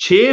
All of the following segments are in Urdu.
6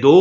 2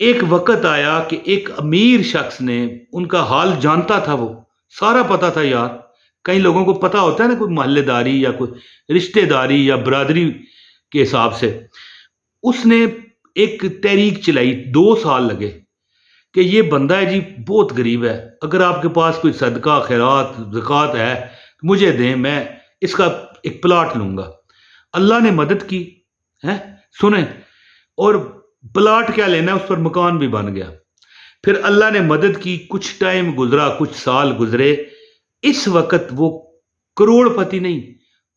ایک وقت آیا کہ ایک امیر شخص نے، ان کا حال جانتا تھا، وہ سارا پتا تھا یار. کئی لوگوں کو پتا ہوتا ہے نا، کوئی محلے داری یا کوئی رشتہ داری یا برادری کے حساب سے. اس نے ایک تحریک چلائی، 2 سال لگے کہ یہ بندہ ہے جی بہت غریب ہے، اگر آپ کے پاس کوئی صدقہ خیرات زکوٰۃ ہے تو مجھے دیں، میں اس کا ایک پلاٹ لوں گا. اللہ نے مدد کی ہے، سنیں. اور پلاٹ کیا لینا ہے، اس پر مکان بھی بن گیا. پھر اللہ نے مدد کی، کچھ ٹائم گزرا، کچھ سال گزرے. اس وقت وہ کروڑ پتی نہیں،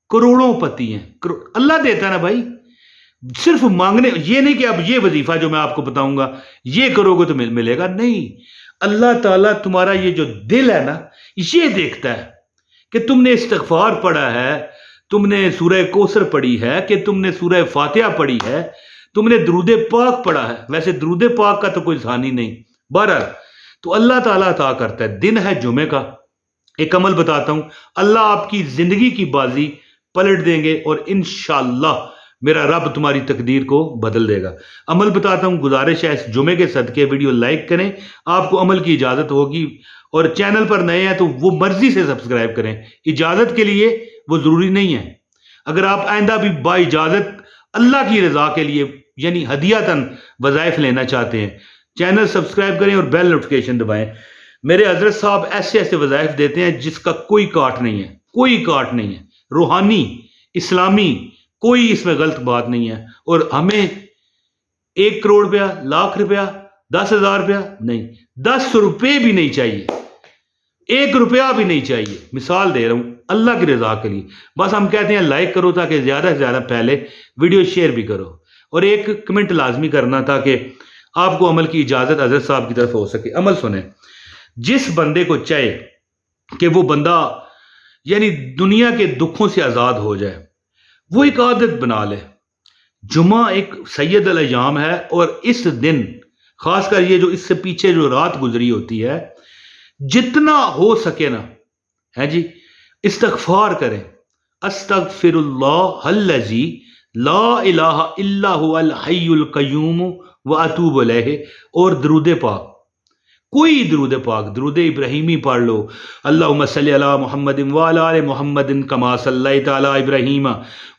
کروڑوں پتی ہیں. اللہ دیتا ہے نا بھائی، صرف مانگنے. یہ نہیں کہ اب یہ وظیفہ جو میں آپ کو بتاؤں گا یہ کرو گے تو ملے گا، نہیں. اللہ تعالیٰ تمہارا یہ جو دل ہے نا یہ دیکھتا ہے کہ تم نے استغفار پڑھا ہے، تم نے سورہ کوثر پڑھی ہے، کہ تم نے سورہ فاتحہ پڑھی ہے، تم نے درود پاک پڑھا ہے. ویسے درود پاک کا تو کوئی ثانی نہیں، بہرحال تو اللہ تعالیٰ عطا کرتا ہے. دن ہے جمعے کا، ایک عمل بتاتا ہوں، اللہ آپ کی زندگی کی بازی پلٹ دیں گے اور انشاءاللہ میرا رب تمہاری تقدیر کو بدل دے گا. عمل بتاتا ہوں، گزارش ہے اس جمعے کے صدقے ویڈیو لائک کریں، آپ کو عمل کی اجازت ہوگی. اور چینل پر نئے ہیں تو وہ مرضی سے سبسکرائب کریں، اجازت کے لیے وہ ضروری نہیں ہے. اگر آپ آئندہ بھی با اجازت اللہ کی رضا کے لیے یعنی ہدیتاً وظائف لینا چاہتے ہیں، چینل سبسکرائب کریں اور بیل نوٹیفیکیشن دبائیں. میرے حضرت صاحب ایسے ایسے وظائف دیتے ہیں جس کا کوئی کاٹ نہیں ہے، کوئی کاٹ نہیں ہے، روحانی اسلامی کوئی اس میں غلط بات نہیں ہے. اور ہمیں 1 کروڑ روپیہ، لاکھ روپیہ، 10,000 روپیہ نہیں، 10 روپے بھی نہیں چاہیے، 1 روپیہ بھی نہیں چاہیے. مثال دے رہا ہوں اللہ کی رضا کے لیے. بس ہم کہتے ہیں لائک کرو تاکہ زیادہ سے زیادہ پہلے ویڈیو شیئر بھی کرو، اور ایک کمنٹ لازمی کرنا تاکہ آپ کو عمل کی اجازت حضرت صاحب کی طرف ہو سکے. عمل سنیں. جس بندے کو چاہے کہ وہ بندہ یعنی دنیا کے دکھوں سے آزاد ہو جائے، وہ ایک عادت بنا لے. جمعہ ایک سید الایام ہے، اور اس دن خاص کر یہ جو اس سے پیچھے جو رات گزری ہوتی ہے، جتنا ہو سکے نا ہے جی استغفار کریں. استغفر اللہ الذی لا الہ الا هو الحی القیوم واتوب الیہ. اور درود پاک، کوئی درود پاک، درود ابراہیمی پڑھ لو، اللہم صلی علی محمد وعلی آل محمد کما صلیت علی ابراہیم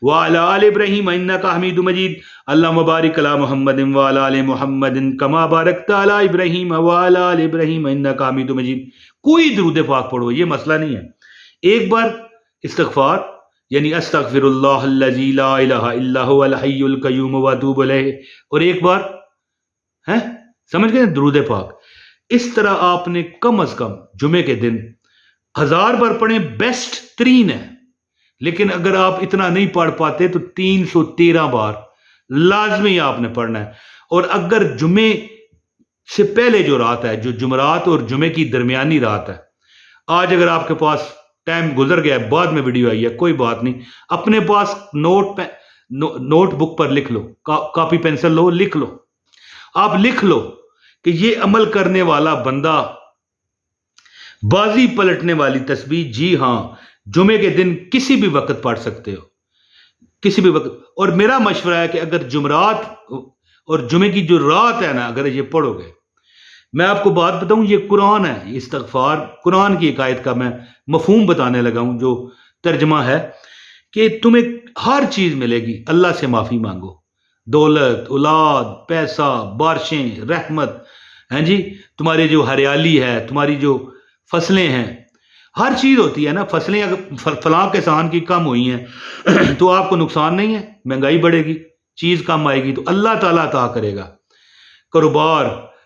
وعلی آل ابراہیم انک حمید مجید، اللہم بارک علی محمد وعلی آل محمد کما بارکت علی ابراہیم وعلی آل ابراہیم انک حمید مجید. کوئی درود پاک پڑھو، یہ مسئلہ نہیں ہے. ایک بار استغفار یعنی استغفر اللہ الذی لا الہ الا هو الحی القیوم واتوب الیہ، اور ایک بار ہے سمجھ گئے درود پاک. اس طرح آپ نے کم از کم جمعے کے دن 1000 بار پڑھیں، بیسٹ ترین ہے. لیکن اگر آپ اتنا نہیں پڑھ پاتے تو 313 بار لازمی آپ نے پڑھنا ہے. اور اگر جمعے سے پہلے جو رات ہے، جو جمعرات اور جمعے کی درمیانی رات ہے، آج اگر آپ کے پاس ٹائم گزر گیا ہے، بعد میں ویڈیو آئی ہے، کوئی بات نہیں، اپنے پاس نوٹ بک پر لکھ لو، کاپی پینسل لو، لکھ لو. آپ لکھ لو کہ یہ عمل کرنے والا بندہ بازی پلٹنے والی تسبیح جی ہاں جمعے کے دن کسی بھی وقت پڑھ سکتے ہو، کسی بھی وقت. اور میرا مشورہ ہے کہ اگر جمعرات اور جمعے کی جو رات ہے نا اگر یہ پڑھو گے، میں آپ کو بات بتاؤں، یہ قرآن ہے، یہ استغفار قرآن کی ایک آیت کا میں مفہوم بتانے لگا ہوں جو ترجمہ ہے کہ تمہیں ہر چیز ملے گی. اللہ سے معافی مانگو، دولت، اولاد، پیسہ، بارشیں، رحمت، ہیں جی تمہاری جو ہریالی ہے، تمہاری جو فصلیں ہیں، ہر چیز ہوتی ہے نا. فصلیں اگر فلاں کسان کی کم ہوئی ہیں تو آپ کو نقصان نہیں ہے، مہنگائی بڑھے گی، چیز کم آئے گی تو اللہ تعالیٰ عطا کرے گا. کاروبار،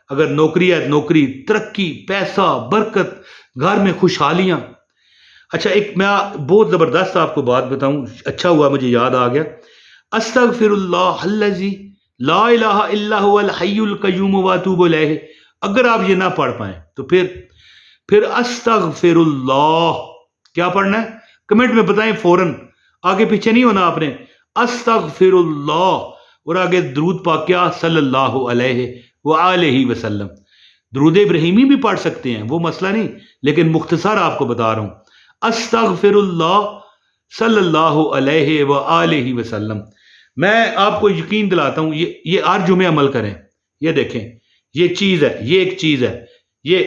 اگر نوکری ہے نوکری، ترقی، پیسہ، برکت، گھر میں خوشحالیاں. اچھا ایک میں بہت زبردست آپ کو بات بتاؤں، اچھا ہوا مجھے یاد آ گیا. استغفر اللہ الذی لا الہ الا هو الحی القیوم واتوب الیہ. اگر آپ یہ نہ پڑھ پائیں تو پھر استغفر اللہ کیا پڑھنا ہے، کمنٹ میں بتائیں فوراً، آگے پیچھے نہیں ہونا آپ نے. استغفر اللہ اور آگے درود پاک کیا، صلی اللہ علیہ وآلہ وسلم. درود ابراہیمی بھی پڑھ سکتے ہیں، وہ مسئلہ نہیں، لیکن مختصر آپ کو بتا رہا ہوں. استغفر اللہ صلی اللہ علیہ وآلہ وسلم. میں آپ کو یقین دلاتا ہوں، یہ ہر جمعے عمل کریں. یہ دیکھیں یہ چیز ہے، یہ ایک چیز ہے، یہ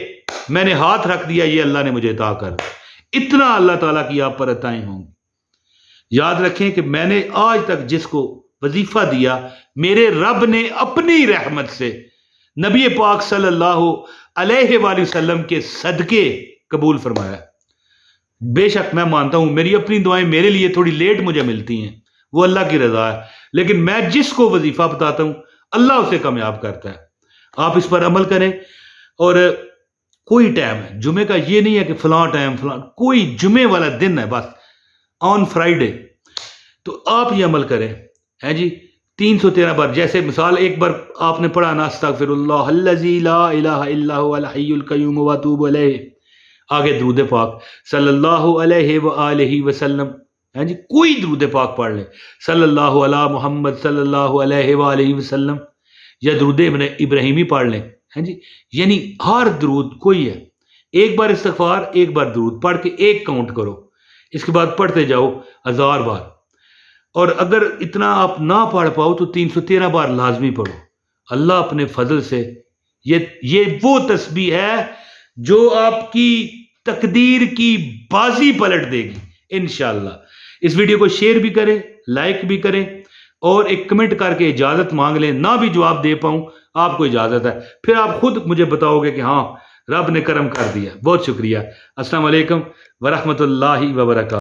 میں نے ہاتھ رکھ دیا، یہ اللہ نے مجھے عطا کر دیا۔ اتنا اللہ تعالیٰ کی آپ پر عطائیں ہوں گی۔ یاد رکھیں کہ میں نے آج تک جس کو وظیفہ دیا، میرے رب نے اپنی رحمت سے نبی پاک صلی اللہ علیہ وآلہ وسلم کے صدقے قبول فرمایا۔ بے شک میں مانتا ہوں میری اپنی دعائیں میرے لیے تھوڑی لیٹ مجھے ملتی ہیں، وہ اللہ کی رضا ہے، لیکن میں جس کو وظیفہ بتاتا ہوں اللہ اسے کامیاب کرتا ہے۔ آپ اس پر عمل کریں، اور کوئی ٹائم ہے جمعے کا، یہ نہیں ہے کہ فلاں ٹائم فلاں، کوئی جمعے والا دن ہے بس، آن فرائیڈے، تو آپ یہ عمل کریں، ہے جی 313 بار۔ جیسے مثال ایک بار آپ نے پڑھا نا استغفر اللہ الذی لا الہ الا هو الحی القیوم واتوب الیہ، آگے درود پاک صلی اللہ علیہ وآلہ وسلم، ہے جی کوئی درود پاک پڑھ لیں، صلی اللہ علی محمد صلی اللہ علیہ وآلہ وسلم، یا درود ابراہیمی پڑھ لیں، ہے جی، یعنی ہر درود کوئی ہے، ایک بار استغفار، ایک بار درود پڑھ کے ایک کاؤنٹ کرو، اس کے بعد پڑھتے جاؤ 1000 بار، اور اگر اتنا آپ نہ پڑھ پاؤ تو 313 بار لازمی پڑھو۔ اللہ اپنے فضل سے یہ وہ تسبیح ہے جو آپ کی تقدیر کی بازی پلٹ دے گی انشاءاللہ۔ اس ویڈیو کو شیئر بھی کریں، لائک بھی کریں، اور ایک کمنٹ کر کے اجازت مانگ لیں، نہ بھی جواب دے پاؤں آپ کو اجازت ہے، پھر آپ خود مجھے بتاؤ گے کہ ہاں رب نے کرم کر دیا۔ بہت شکریہ۔ السلام علیکم ورحمۃ اللہ وبرکاتہ۔